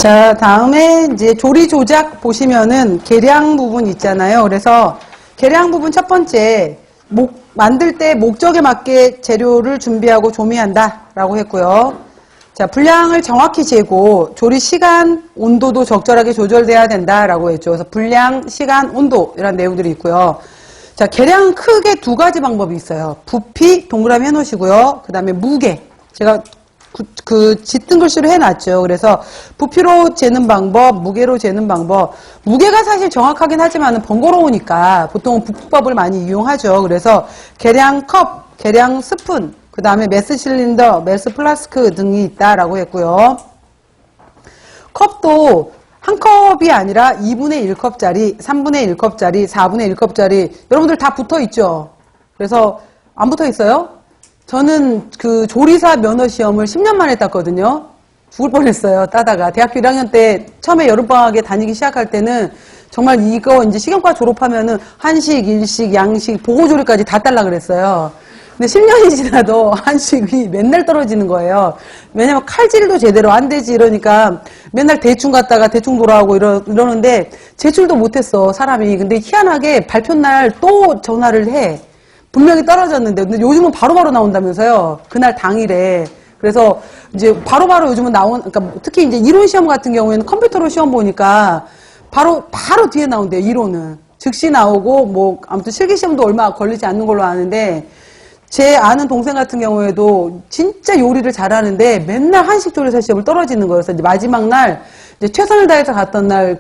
자, 다음에 이제 조리 조작 보시면은 계량 부분 있잖아요. 그래서 계량 부분 첫 번째, 만들 때 목적에 맞게 재료를 준비하고 조미한다 라고 했고요. 자, 분량을 정확히 재고 조리 시간, 온도도 적절하게 조절돼야 된다 라고 했죠. 그래서 분량, 시간, 온도 이런 내용들이 있고요. 자, 계량은 크게 두 가지 방법이 있어요. 부피 동그라미 해놓으시고요. 그 다음에 무게. 제가 짙은 글씨로 해놨죠. 그래서 부피로 재는 방법, 무게로 재는 방법. 무게가 사실 정확하긴 하지만 번거로우니까 보통 부피법을 많이 이용하죠. 그래서 계량 컵, 계량 스푼, 그 다음에 매스 실린더, 매스 플라스크 등이 있다라고 했고요. 컵도 한 컵이 아니라 2분의 1컵짜리, 3분의 1컵짜리, 4분의 1컵짜리 여러분들 다 붙어 있죠. 그래서 안 붙어 있어요? 저는 그 조리사 면허 시험을 10년 만에 땄거든요. 죽을 뻔했어요. 따다가 대학교 1학년 때 처음에 여름방학에 다니기 시작할 때는 정말 이거 이제 식용과 졸업하면은 한식, 일식, 양식, 보고조리까지 다 딸라 그랬어요. 근데 10년이 지나도 한식이 맨날 떨어지는 거예요. 왜냐면 칼질도 제대로 안 되지 이러니까 맨날 대충 갔다가 대충 돌아오고 이러는데 제출도 못했어 사람이. 근데 희한하게 발표날 또 전화를 해. 분명히 떨어졌는데 근데 요즘은 바로바로 나온다면서요. 그날 당일에. 그래서 이제 바로바로 요즘은 그러니까 특히 이제 이론 시험 같은 경우에는 컴퓨터로 시험 보니까 바로 뒤에 나온대요. 이론은 즉시 나오고 뭐 아무튼 실기 시험도 얼마 걸리지 않는 걸로 아는데 제 아는 동생 같은 경우에도 진짜 요리를 잘하는데 맨날 한식조리사 시험을 떨어지는 거예요. 그래서 이제 마지막 날 이제 최선을 다해서 갔던 날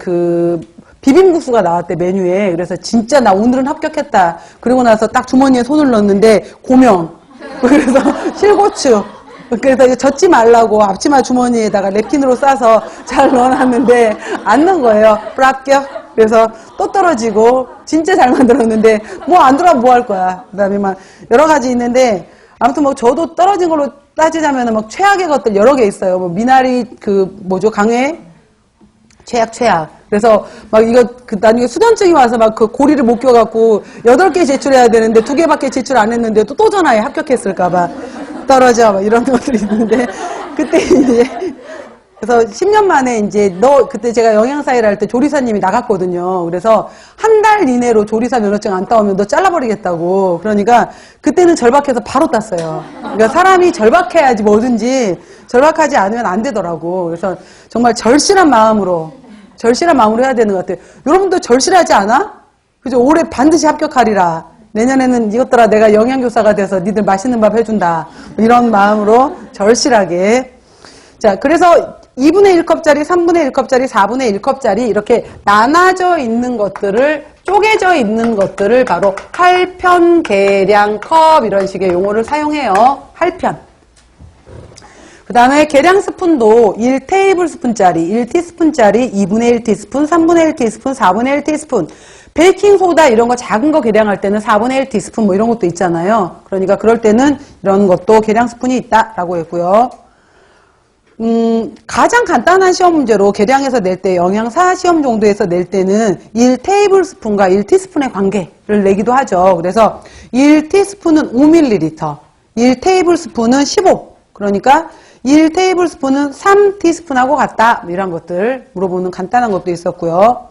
비빔국수가 나왔대, 메뉴에. 그래서 진짜 나 오늘은 합격했다. 그리고 나서 딱 주머니에 손을 넣었는데, 고명. 그래서 실고추. 그래서 이거 젓지 말라고 앞치마 주머니에다가 nap킨으로 싸서 잘 넣어놨는데, 안 넣은 거예요. 불합격. 그래서 또 떨어지고, 진짜 잘 만들었는데, 뭐 안 들어가면 뭐 할 거야. 그 다음에 막 여러 가지 있는데, 아무튼 뭐 저도 떨어진 걸로 따지자면 막 최악의 것들 여러 개 있어요. 뭐 미나리, 강회? 최악. 그래서 막 이거 나중에 수전증이 와서 막 그 고리를 못 껴갖고 8개 제출해야 되는데 2개밖에 제출 안 했는데 또 전화해 합격했을까봐 떨어져 막 이런 것들이 있는데 그때 이제 그래서 10년 만에 이제 그때 제가 영양사회를 할 때 조리사님이 나갔거든요. 그래서 한 달 이내로 조리사 면허증 안 따오면 너 잘라버리겠다고. 그러니까 그때는 절박해서 바로 땄어요. 그러니까 사람이 절박해야지 뭐든지 절박하지 않으면 안 되더라고. 그래서 정말 절실한 마음으로 해야 되는 것 같아요. 여러분도 절실하지 않아? 그죠? 올해 반드시 합격하리라. 내년에는 이것들아 내가 영양교사가 돼서 니들 맛있는 밥 해준다. 이런 마음으로 절실하게. 자, 그래서 2분의 1컵짜리, 3분의 1컵짜리, 4분의 1컵짜리 이렇게 나눠져 있는 것들을, 쪼개져 있는 것들을 바로 할편, 계량, 컵 이런 식의 용어를 사용해요. 할편. 그 다음에 계량 스푼도 1테이블스푼짜리, 1티스푼짜리, 2분의 1티스푼, 3분의 1티스푼, 4분의 1티스푼. 베이킹소다 이런 거 작은 거 계량할 때는 4분의 1티스푼 뭐 이런 것도 있잖아요. 그러니까 그럴 때는 이런 것도 계량 스푼이 있다라고 했고요. 가장 간단한 시험 문제로 계량해서 낼 때 영양사 시험 정도에서 낼 때는 1테이블스푼과 1티스푼의 관계를 내기도 하죠. 그래서 1티스푼은 5ml, 1테이블스푼은 15. 그러니까 1테이블스푼은 3티스푼하고 같다. 이런 것들 물어보는 간단한 것도 있었고요.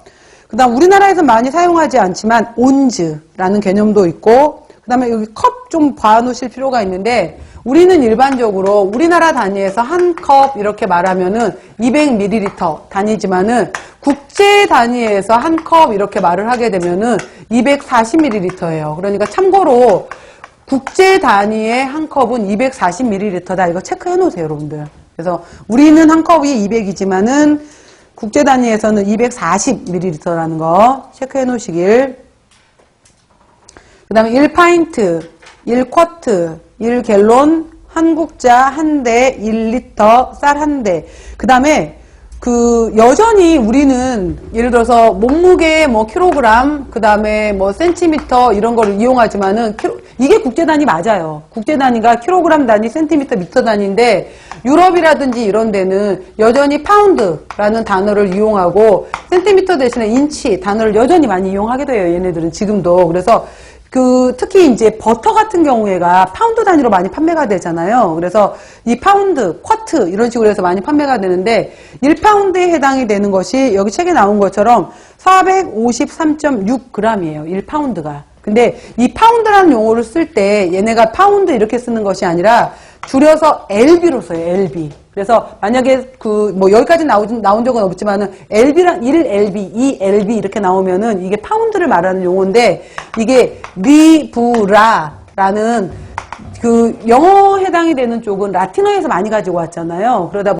그 다음 우리나라에서 많이 사용하지 않지만 온즈라는 개념도 있고 그 다음에 여기 컵 좀 봐놓으실 필요가 있는데 우리는 일반적으로 우리나라 단위에서 한 컵 이렇게 말하면은 200ml 단위지만은 국제 단위에서 한 컵 이렇게 말을 하게 되면은 240ml예요. 그러니까 참고로 국제 단위의 한 컵은 240ml다. 이거 체크해 놓으세요, 여러분들. 그래서 우리는 한 컵이 200이지만은 국제 단위에서는 240ml라는 거 체크해 놓으시길. 그 다음에 1파인트, 1쿼트, 1갤론, 한 국자, 한 대, 1리터, 쌀 한 대. 그 다음에 여전히 우리는 예를 들어서 몸무게 뭐 킬로그램, 그 다음에 뭐 센티미터 이런 거를 이용하지만은 이게 국제 단위 맞아요. 국제 단위가 킬로그램 단위, 센티미터, 미터 단위인데 유럽이라든지 이런 데는 여전히 파운드라는 단어를 이용하고 센티미터 대신에 인치 단어를 여전히 많이 이용하게 돼요. 얘네들은 지금도. 그래서 특히 이제 버터 같은 경우에가 파운드 단위로 많이 판매가 되잖아요. 그래서 이 파운드, 쿼트 이런 식으로 해서 많이 판매가 되는데 1파운드에 해당이 되는 것이 여기 책에 나온 것처럼 453.6g이에요. 1파운드가. 근데 이 파운드라는 용어를 쓸 때 얘네가 파운드 이렇게 쓰는 것이 아니라 줄여서 LB로 써요. LB. 그래서 만약에 여기까지 나온 적은 없지만은 LB랑 1LB, 2LB 이렇게 나오면은 이게 파운드를 말하는 용어인데 이게 리브라라는 영어 해당이 되는 쪽은 라틴어에서 많이 가지고 왔잖아요. 그러다